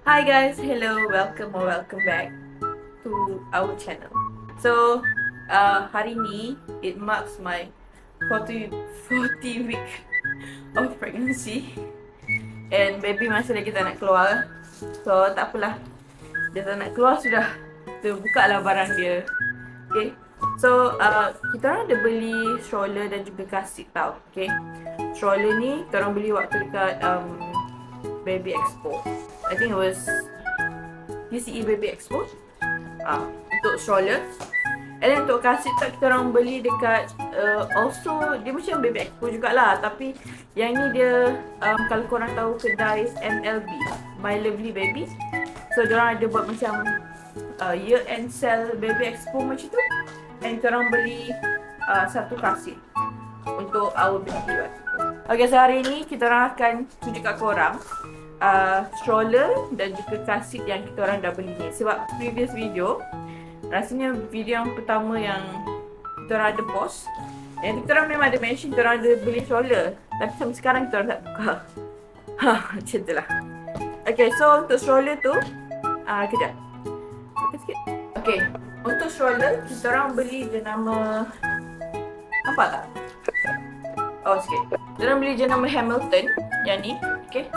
Hi guys, hello, welcome or welcome back to our channel. So, hari ni it marks my 40 week of pregnancy and baby masih lagi tak nak keluar. So, tak apalah. Dia tak nak keluar sudah. Terbuka lah barang dia. Okay. So, kita orang ada beli stroller dan juga kasut tau. Okay. Stroller ni kita orang beli waktu dekat Baby Expo. I think it was PCE Baby Expo. Untuk stroller. And then untuk kasut tak kita orang beli dekat also dia macam Baby Expo jugalah, tapi yang ni dia kalau korang tahu kedai MLB, My Lovely Baby. So diorang ada buat macam year end sale Baby Expo macam tu. And kita orang beli satu kasut untuk our baby waktu tu. Okay, so hari ni kita orang akan tunjuk kat korang stroller dan juga kasut yang kita orang dah beli ni. Sebab previous video, rasanya video yang pertama yang kita orang ada post, yang kita orang memang ada mention kita orang ada beli stroller, tapi sampai sekarang kita orang tak buka. Macam tu lah. Okay, so untuk stroller tu kejap sikit. Okay, untuk stroller kita orang beli je nama, nampak tak? Oh, sikit. Kita orang beli je nama Hamilton yang ni. Okay,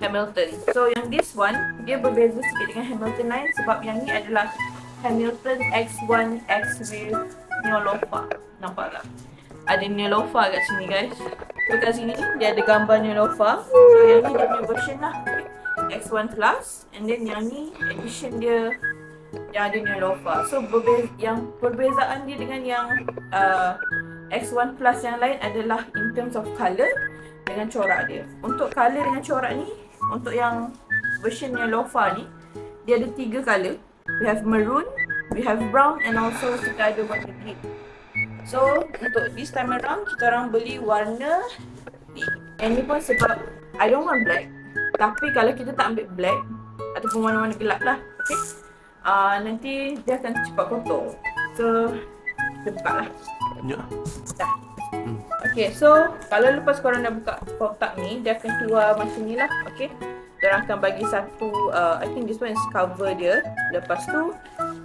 Hamilton. So yang this one dia berbeza sikit dengan Hamilton lain sebab yang ni adalah Hamilton X1 X with Neolofa. Nampak tak? Ada Neolofa kat sini guys. So kat sini dia ada gambar Neolofa. So yang ni dia punya version lah, X1 Plus. And then yang ni edition dia yang ada Neolofa. So yang perbezaan dia dengan yang X1 Plus yang lain adalah in terms of colour dengan corak dia. Untuk colour dengan corak ni, untuk yang version Neolofa ni, dia ada 3 colour. We have maroon, we have brown, and also kita ada warna green. So untuk this time around kita orang beli warna ni. And ni pun sebab I don't want black. Tapi kalau kita tak ambil black ataupun warna-warna gelap lah, okay, nanti dia akan cepat kotor. So kita buka lah. Ya. Dah. Okay, so kalau lepas korang dah buka kotak ni, dia akan keluar macam ni lah. Okay, korang akan bagi satu I think this one is cover dia. Lepas tu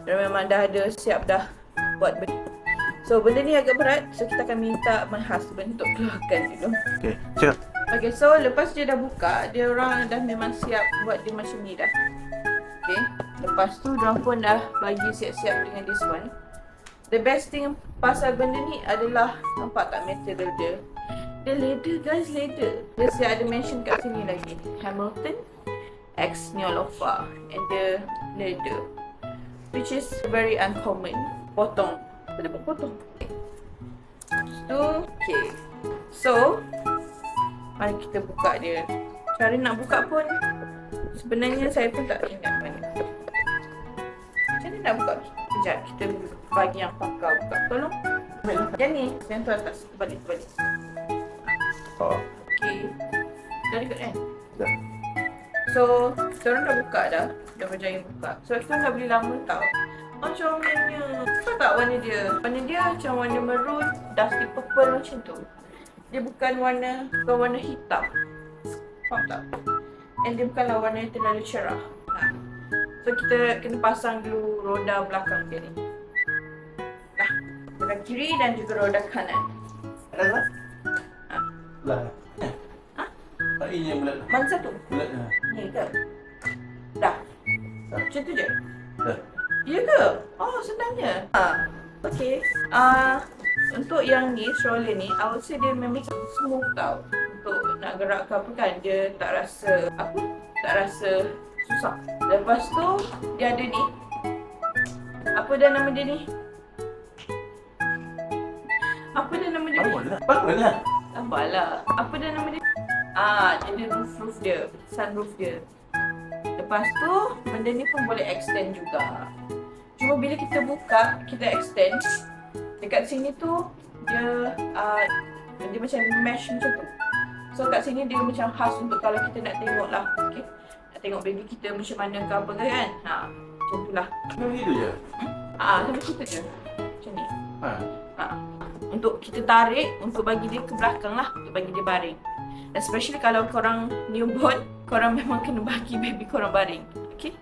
dia memang dah ada siap dah buat benda. So benda ni agak berat, so kita akan minta my husband untuk keluarkan dulu. Okay, siap. Okay, so lepas dia dah buka, dia orang dah memang siap buat dia macam ni dah. Okay, lepas tu dia pun dah bagi siap-siap dengan this one. The best thing pasal benda ni adalah, nampak tak material dia? Dia leather guys, leather. Dia siap ada mention kat sini lagi, Hamilton X Neolofa, and the leather, which is very uncommon. Potong. Kita dapat potong. Okay. So, mari kita buka dia. Cara nak buka pun sebenarnya saya pun tak ingat mana. Macam mana nak buka? Sekejap, kita bagi yang pakar buka. Tolong. Yang ni, yang tu atas. Balik. Oh. Okay. Dah dekat kan? Dah. So, kita orang dah buka dah. Dah berjaya buka. So, kita orang dah beli lama tau. Macam warnanya. Nampak tak warna dia? Warna dia macam warna maroon, dusty purple macam tu. Dia bukan warna hitam. Faham tak? And dia bukanlah warna yang terlalu cerah. So kita kena pasang dulu roda belakang dia ni. Roda kiri dan juga roda kanan. Ada tak? Ha. Belah. Ha? Tak ini yang bulat. Mana satu? Bulat dah. Ni ke? Dah. Dah. Macam tu je? Dah. Ya ke? Oh, senangnya. Okay. Untuk yang ni, stroller ni, I would say dia memang smooth tau. Untuk nak gerak ke apa kan, dia tak rasa susah. Lepas tu, dia ada ni. Apa dah nama dia ni? Apa dah nama dia ni? Bagus lah. Sabarlah. Apa dah nama dia? Dia ada roof dia. Sunroof dia. Lepas tu, benda ni pun boleh extend juga. Cuma bila kita buka, kita extend. Dekat sini tu, dia macam mesh macam tu. So kat sini dia macam khas untuk kalau kita nak tengok lah. Okay? Nak tengok baby kita macam mana ke apa ke kan. Macam tu lah. Memang gitu je? Sampai situ je. Macam ni. Ha. Untuk kita tarik, untuk bagi dia ke belakang lah. Untuk bagi dia baring. Especially kalau korang newborn, korang memang kena bagi baby korang baring. Okay.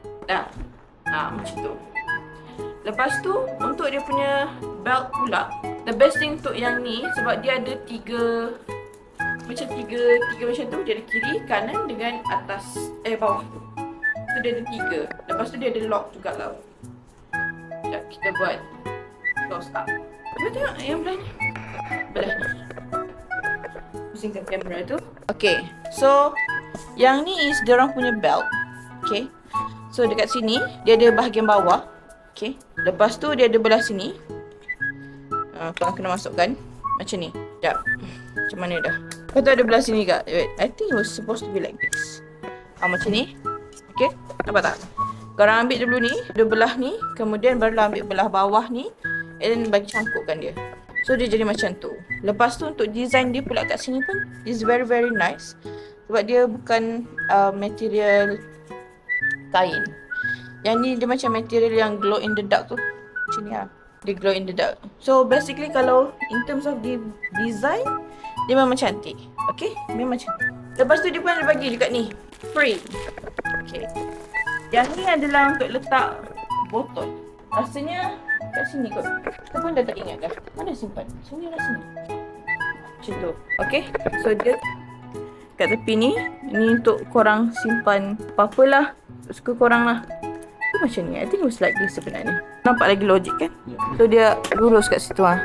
Macam tu. Lepas tu, untuk dia punya belt pula, the best thing untuk yang ni, sebab dia ada tiga macam tu. Dia ada kiri, kanan dengan atas, bawah tu. So dia ada 3. Lepas tu dia ada lock juga tau. Sekejap, kita buat close up. Cuba tengok yang belah ni. Belah ni. Pusingkan kamera tu. Okay, so yang ni is diorang punya belt. Okay, so dekat sini dia ada bahagian bawah. Okay, lepas tu dia ada belah sini. Korang kena masukkan macam ni. Sekejap, macam mana dah. Lepas tu ada belah sini kak. Wait, I think it was supposed to be like this. Macam ni. Okay, nampak tak? Korang ambil dulu ni, ada belah ni, kemudian barulah ambil belah bawah ni, and then bagi cangkupkan dia. So dia jadi macam tu. Lepas tu untuk design dia pula kat sini pun is very very nice. Sebab dia bukan material kain. Yang ni dia macam material yang glow in the dark tu. Macam ni lah. Dia glow in the dark. So basically kalau in terms of the design, dia memang cantik. Okay, memang cantik. Lepas tu dia pun ada bagi dekat ni, free. Okay. Yang ni adalah untuk letak botol. Rasanya kat sini kot. Kita pun dah tak ingat dah. Mana simpan? Sini lah sini. Macam tu. Okay. So dia kat tepi ni. Ni untuk korang simpan apa-apalah. Suka korang lah. Tu macam ni. I think it was like this sebenarnya. Nampak lagi logik kan? So dia lurus kat situ lah.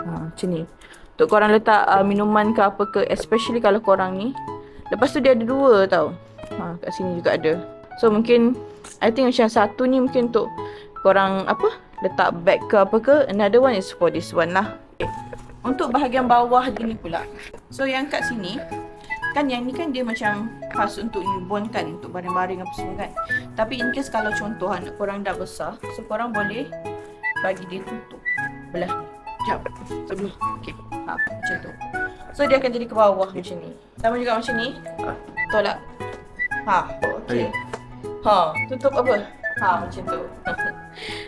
Macam ni. Untuk korang letak minuman ke apa ke. Especially kalau korang ni. Lepas tu dia ada 2 tau. Kat sini juga ada. So mungkin I think macam satu ni mungkin untuk korang letak bag ke apa ke. Another one is for this one lah. Okay. Untuk bahagian bawah gini pula. So yang kat sini kan yang ni kan dia macam khas untuk newborn kan, untuk baring-baring apa semua kan. Tapi in case kalau contoh anak korang dah besar, so korang boleh bagi dia tutup belah ni. Sekejap. Sebelum. Okay. Macam tu. So dia akan jadi ke bawah macam ni. Sama juga macam ni. Tolak. Okay. Tutup apa? Macam tu.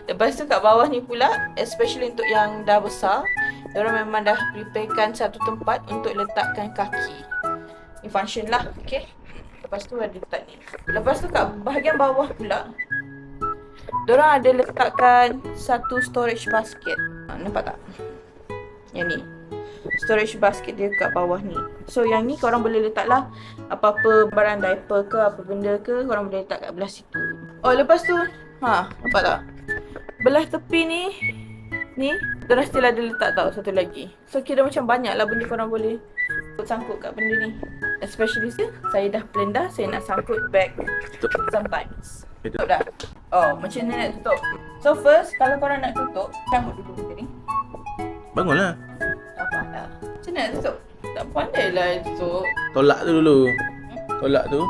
Lepas tu kat bawah ni pula, especially untuk yang dah besar, diorang memang dah preparekan satu tempat untuk letakkan kaki. Ni function lah, okay. Lepas tu ada letak ni. Lepas tu kat bahagian bawah pula, diorang ada letakkan satu storage basket. Nampak tak? Yang ni. Storage basket dia kat bawah ni. So yang ni korang boleh letak lah apa-apa barang diaper ke apa benda ke, korang boleh letak kat belah situ. Lepas tu nampak tak? Belah tepi ni diorang still ada letak tau satu lagi. So kira macam banyak lah benda korang boleh sangkut kat benda ni. Especially saya dah plan dah, saya nak sangkut bag sometimes. Tutup dah? Macam ni nak tutup. So first, kalau korang nak tutup, sangkut dulu benda ni. Bangunlah. Macam mana nak tutup? Tak pandai lah tutup. Tolak tu dulu. Tolak tu.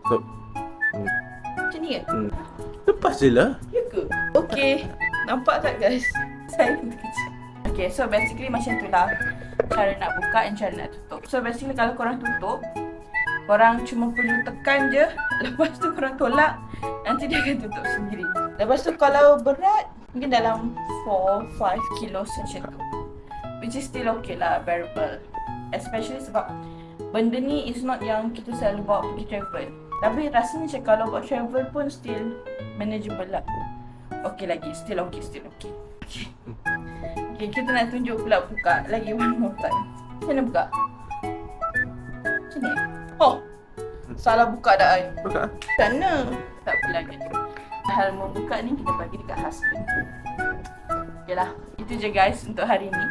Stop. Macam ni kan? Lepas je lah. Ya ke? Okay. Nampak tak guys? Saya pun kecil. Okay, so basically macam tu lah cara nak buka dan cara nak tutup. So basically kalau korang tutup, korang cuma perlu tekan je. Lepas tu korang tolak, nanti dia akan tutup sendiri. Lepas tu kalau berat, mungkin dalam 4-5 kilos macam tu. Which is still okay lah, bearable. Especially sebab benda ni is not yang kita selalu bawa pergi travel. Tapi rasanya macam kalau buat travel pun still manageable lah. Okay lagi, still okay. Okay, kita nak tunjuk pula buka lagi one more time. Macam mana buka? Macam ni? Salah buka dah I. Buka. Macam mana? Tak apalah kan. Hal membuka ni kita bagi dekat husband. Okay lah, itu je guys untuk hari ni.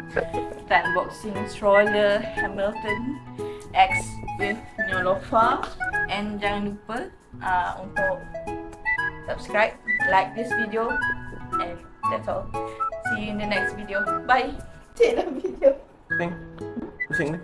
Kita unboxing stroller Hamilton X with Neolofa. And jangan lupa untuk subscribe, like this video, and that's all. See you in the next video. Bye. Cik dah video. Pusing ni.